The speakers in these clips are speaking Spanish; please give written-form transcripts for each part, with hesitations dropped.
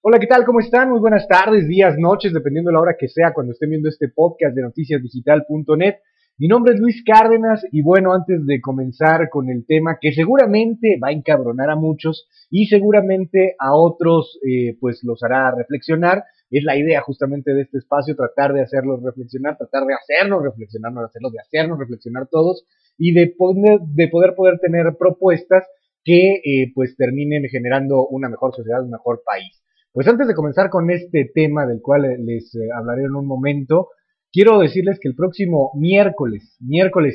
Hola, ¿qué tal? ¿Cómo están? Muy buenas tardes, días, noches, dependiendo de la hora que sea cuando estén viendo este podcast de noticiasdigital.net. Mi nombre es Luis Cárdenas y bueno, antes de comenzar con el tema que seguramente va a encabronar a muchos y seguramente a otros pues los hará reflexionar, es la idea justamente de este espacio, tratar de hacerlos reflexionar, tratar de hacernos reflexionar, no de hacerlos, de hacernos reflexionar todos y de poder tener propuestas que pues terminen generando una mejor sociedad, un mejor país. Pues antes de comenzar con este tema del cual les hablaré en un momento, quiero decirles que el próximo miércoles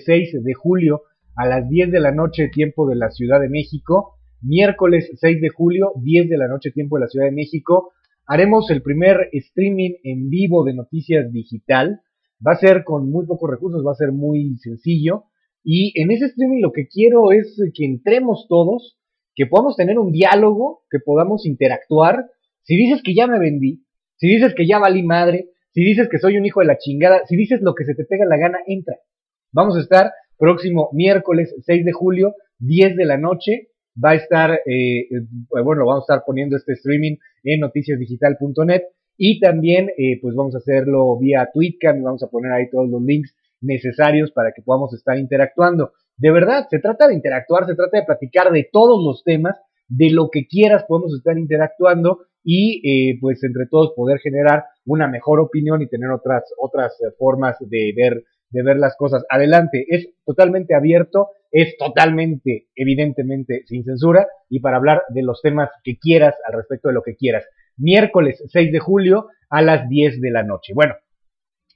6 de julio a las 10 de la noche tiempo de la Ciudad de México, miércoles 6 de julio, 10 de la noche tiempo de la Ciudad de México, haremos el primer streaming en vivo de Noticias Digital. Va a ser con muy pocos recursos, va a ser muy sencillo. Y en ese streaming lo que quiero es que entremos todos, que podamos tener un diálogo, que podamos interactuar. Si dices que ya me vendí, si dices que ya valí madre, si dices que soy un hijo de la chingada, si dices lo que se te pega la gana, entra. Vamos a estar próximo miércoles 6 de julio, 10 de la noche. Va a estar, bueno, vamos a estar poniendo este streaming en noticiasdigital.net y también, pues vamos a hacerlo vía Tweetcam y vamos a poner ahí todos los links necesarios para que podamos estar interactuando. De verdad, se trata de interactuar, se trata de platicar de todos los temas, de lo que quieras podemos estar interactuando y pues entre todos poder generar una mejor opinión y tener otras formas de ver las cosas. Adelante, es totalmente abierto, es totalmente, evidentemente, sin censura y para hablar de los temas que quieras al respecto de lo que quieras. Miércoles 6 de julio a las 10 de la noche. Bueno,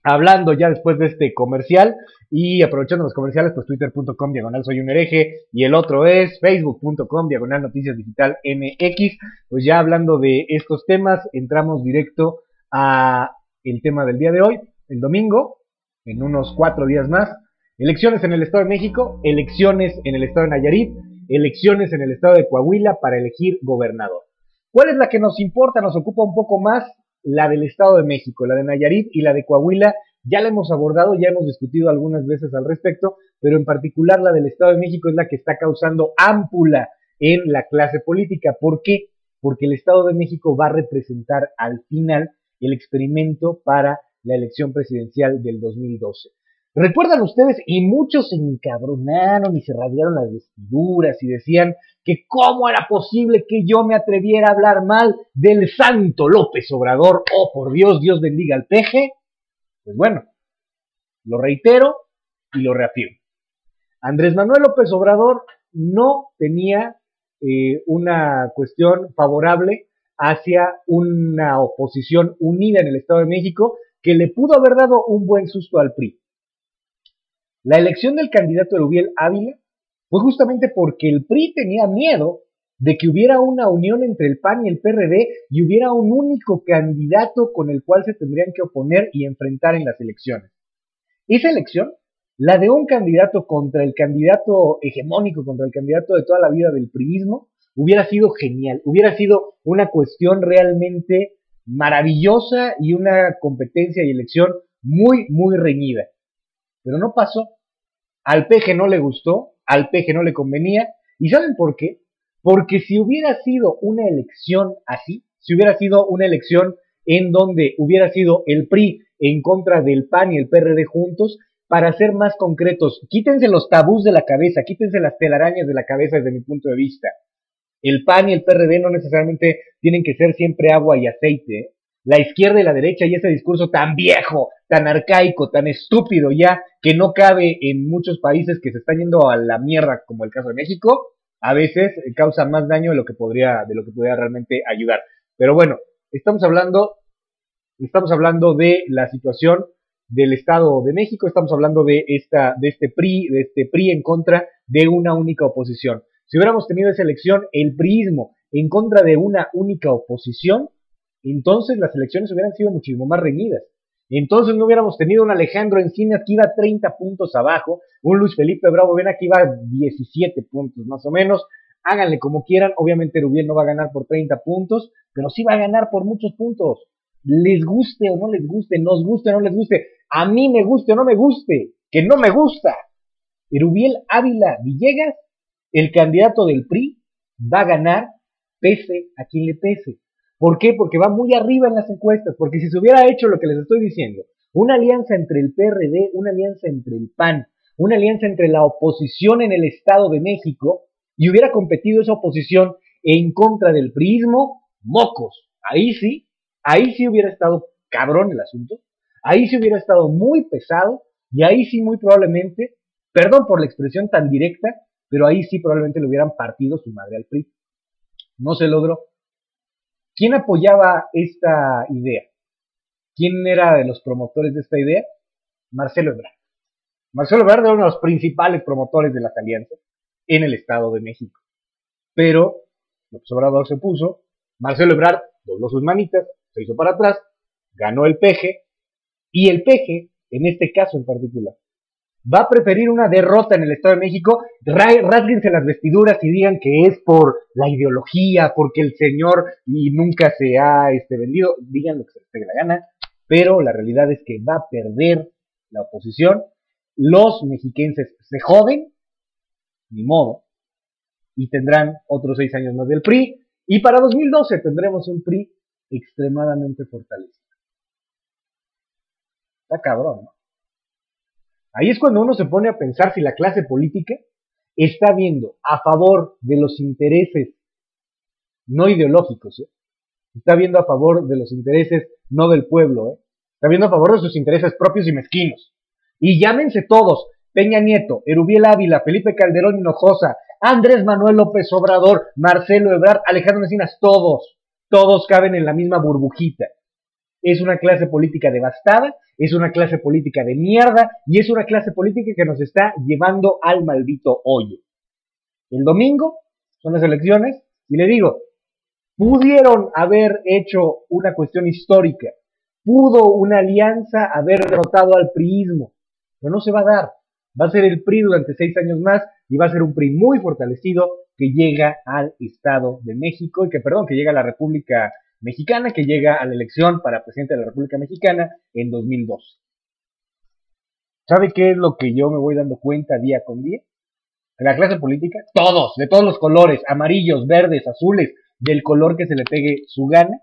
hablando ya después de este comercial y aprovechando los comerciales, pues twitter.com diagonal soy un hereje y el otro es facebook.com diagonal noticias digital mx. Pues ya hablando de estos temas, entramos directo a el tema del día de hoy, el domingo, en unos 4 días más. Elecciones en el Estado de México, elecciones en el Estado de Nayarit, elecciones en el Estado de Coahuila para elegir gobernador. ¿Cuál es la que nos importa, nos ocupa un poco más? La del Estado de México, la de Nayarit y la de Coahuila, ya la hemos abordado, ya hemos discutido algunas veces al respecto, pero en particular la del Estado de México es la que está causando ámpula en la clase política. ¿Por qué? Porque el Estado de México va a representar al final el experimento para la elección presidencial del 2012. ¿Recuerdan ustedes? Y muchos se encabronaron y se rasgaron las vestiduras y decían que cómo era posible que yo me atreviera a hablar mal del santo López Obrador. Oh, por Dios, Dios bendiga al peje. Pues bueno, lo reitero y lo reafirmo. Andrés Manuel López Obrador no tenía una cuestión favorable hacia una oposición unida en el Estado de México que le pudo haber dado un buen susto al PRI. La elección del candidato Erubiel Ávila fue justamente porque el PRI tenía miedo de que hubiera una unión entre el PAN y el PRD y hubiera un único candidato con el cual se tendrían que oponer y enfrentar en las elecciones. Esa elección, la de un candidato contra el candidato hegemónico, contra el candidato de toda la vida del priismo, hubiera sido genial, hubiera sido una cuestión realmente maravillosa y una competencia y elección muy, muy reñida. Pero no pasó. Al peje no le gustó, al peje no le convenía. ¿Y saben por qué? Porque si hubiera sido una elección así, si hubiera sido una elección en donde hubiera sido el PRI en contra del PAN y el PRD juntos, para ser más concretos, quítense los tabús de la cabeza, quítense las telarañas de la cabeza desde mi punto de vista. El PAN y el PRD no necesariamente tienen que ser siempre agua y aceite, ¿eh? La izquierda y la derecha y ese discurso tan viejo, tan arcaico, tan estúpido ya, que no cabe en muchos países que se están yendo a la mierda, como el caso de México, a veces causa más daño de lo que podría realmente ayudar. Pero bueno, estamos hablando de la situación del Estado de México, estamos hablando de este PRI en contra de una única oposición. Si hubiéramos tenido esa elección, el priismo en contra de una única oposición, entonces las elecciones hubieran sido muchísimo más reñidas. Entonces no hubiéramos tenido un Alejandro Encinas que iba 30 puntos abajo, un Luis Felipe Bravo Vena que iba 17 puntos más o menos. Háganle como quieran, obviamente Erubiel no va a ganar por 30 puntos, pero sí va a ganar por muchos puntos. Les guste o no les guste, nos guste o no les guste, a mí me guste o no me guste, que no me gusta. Erubiel Ávila Villegas, el candidato del PRI, va a ganar pese a quien le pese. ¿Por qué? Porque va muy arriba en las encuestas, porque si se hubiera hecho lo que les estoy diciendo, una alianza entre el PRD, una alianza entre el PAN, una alianza entre la oposición en el Estado de México, y hubiera competido esa oposición en contra del priismo, mocos, ahí sí hubiera estado cabrón el asunto, ahí sí hubiera estado muy pesado, y ahí sí muy probablemente, perdón por la expresión tan directa, pero ahí sí probablemente le hubieran partido su madre al PRI. No se logró. ¿Quién apoyaba esta idea? ¿Quién era de los promotores de esta idea? Marcelo Ebrard. Marcelo Ebrard era uno de los principales promotores de las alianzas en el Estado de México. Pero López Obrador se puso, Marcelo Ebrard dobló sus manitas, se hizo para atrás, ganó el peje, y el peje, en este caso en particular, va a preferir una derrota en el Estado de México, rásguense las vestiduras y digan que es por la ideología, porque el señor y nunca se ha vendido, digan lo que se les pegue la gana, pero la realidad es que va a perder la oposición, los mexiquenses se joden, ni modo, y tendrán otros 6 años más del PRI, y para 2012 tendremos un PRI extremadamente fortalecido. Está cabrón, ¿no? Ahí es cuando uno se pone a pensar si la clase política está viendo a favor de los intereses no ideológicos, está viendo a favor de los intereses no del pueblo, está viendo a favor de sus intereses propios y mezquinos. Y llámense todos, Peña Nieto, Erubiel Ávila, Felipe Calderón Hinojosa, Andrés Manuel López Obrador, Marcelo Ebrard, Alejandro Encinas, todos caben en la misma burbujita. Es una clase política devastada, es una clase política de mierda y es una clase política que nos está llevando al maldito hoyo. El domingo son las elecciones y le digo, pudieron haber hecho una cuestión histórica, pudo una alianza haber derrotado al priismo, pero no se va a dar. Va a ser el PRI durante 6 años más y va a ser un PRI muy fortalecido que llega al Estado de México y que llega a la República Mexicana, que llega a la elección para presidente de la República Mexicana en 2012. ¿Sabe qué es lo que yo me voy dando cuenta día con día? Que la clase política, todos, de todos los colores, amarillos, verdes, azules, del color que se le pegue su gana,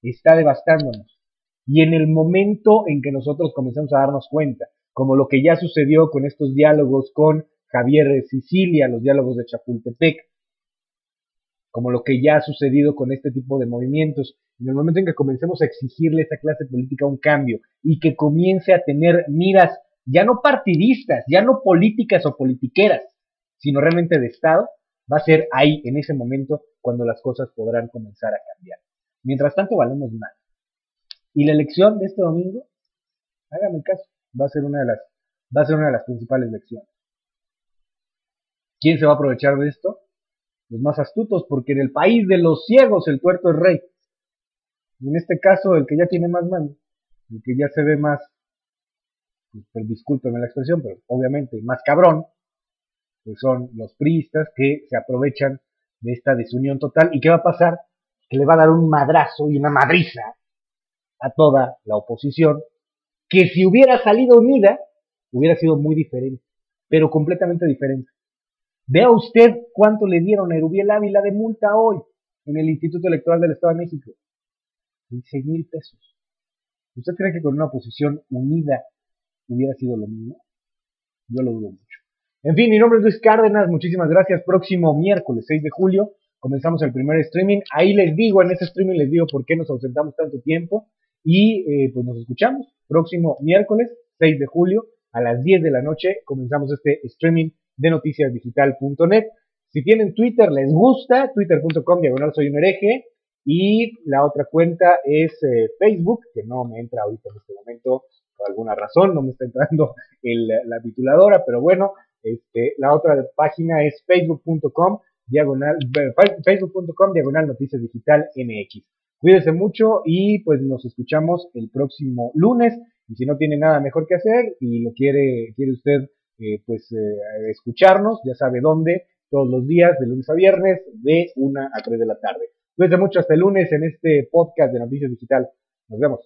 está devastándonos. Y en el momento en que nosotros comenzamos a darnos cuenta, como lo que ya sucedió con estos diálogos con Javier Sicilia, los diálogos de Chapultepec, como lo que ya ha sucedido con este tipo de movimientos, en el momento en que comencemos a exigirle a esta clase política un cambio y que comience a tener miras ya no partidistas, ya no políticas o politiqueras, sino realmente de Estado, va a ser ahí, en ese momento, cuando las cosas podrán comenzar a cambiar. Mientras tanto, valemos más. Y la elección de este domingo, hágame caso, va a ser una de las principales elecciones. ¿Quién se va a aprovechar de esto? Los más astutos, porque en el país de los ciegos el tuerto es rey. Y en este caso, el que ya tiene más mano, el que ya se ve más, pues discúlpenme la expresión, pero obviamente más cabrón, pues son los priistas que se aprovechan de esta desunión total. ¿Y qué va a pasar? Que le va a dar un madrazo y una madriza a toda la oposición, que si hubiera salido unida, hubiera sido muy diferente, pero completamente diferente. Vea usted cuánto le dieron a Erubiel Ávila de multa hoy en el Instituto Electoral del Estado de México. 16,000 pesos. ¿Usted cree que con una oposición unida hubiera sido lo mismo? Yo lo dudo mucho. En fin, mi nombre es Luis Cárdenas, muchísimas gracias. Próximo miércoles 6 de julio comenzamos el primer streaming. Ahí les digo, en ese streaming les digo por qué nos ausentamos tanto tiempo. Y pues nos escuchamos próximo miércoles 6 de julio a las 10 de la noche. Comenzamos este streaming de noticiasdigital.net. Si tienen Twitter, les gusta, twitter.com/soy un hereje. Y la otra cuenta es Facebook, que no me entra ahorita en este momento por alguna razón, no me está entrando la tituladora, pero bueno, la otra página es facebook.com diagonal Noticias Digital MX. Cuídense mucho y pues nos escuchamos el próximo lunes. Y si no tiene nada mejor que hacer y lo quiere usted escucharnos, ya sabe dónde, todos los días, de lunes a viernes, de 1 a 3 de la tarde. Cuídense mucho hasta el lunes en este podcast de Noticias Digital. Nos vemos.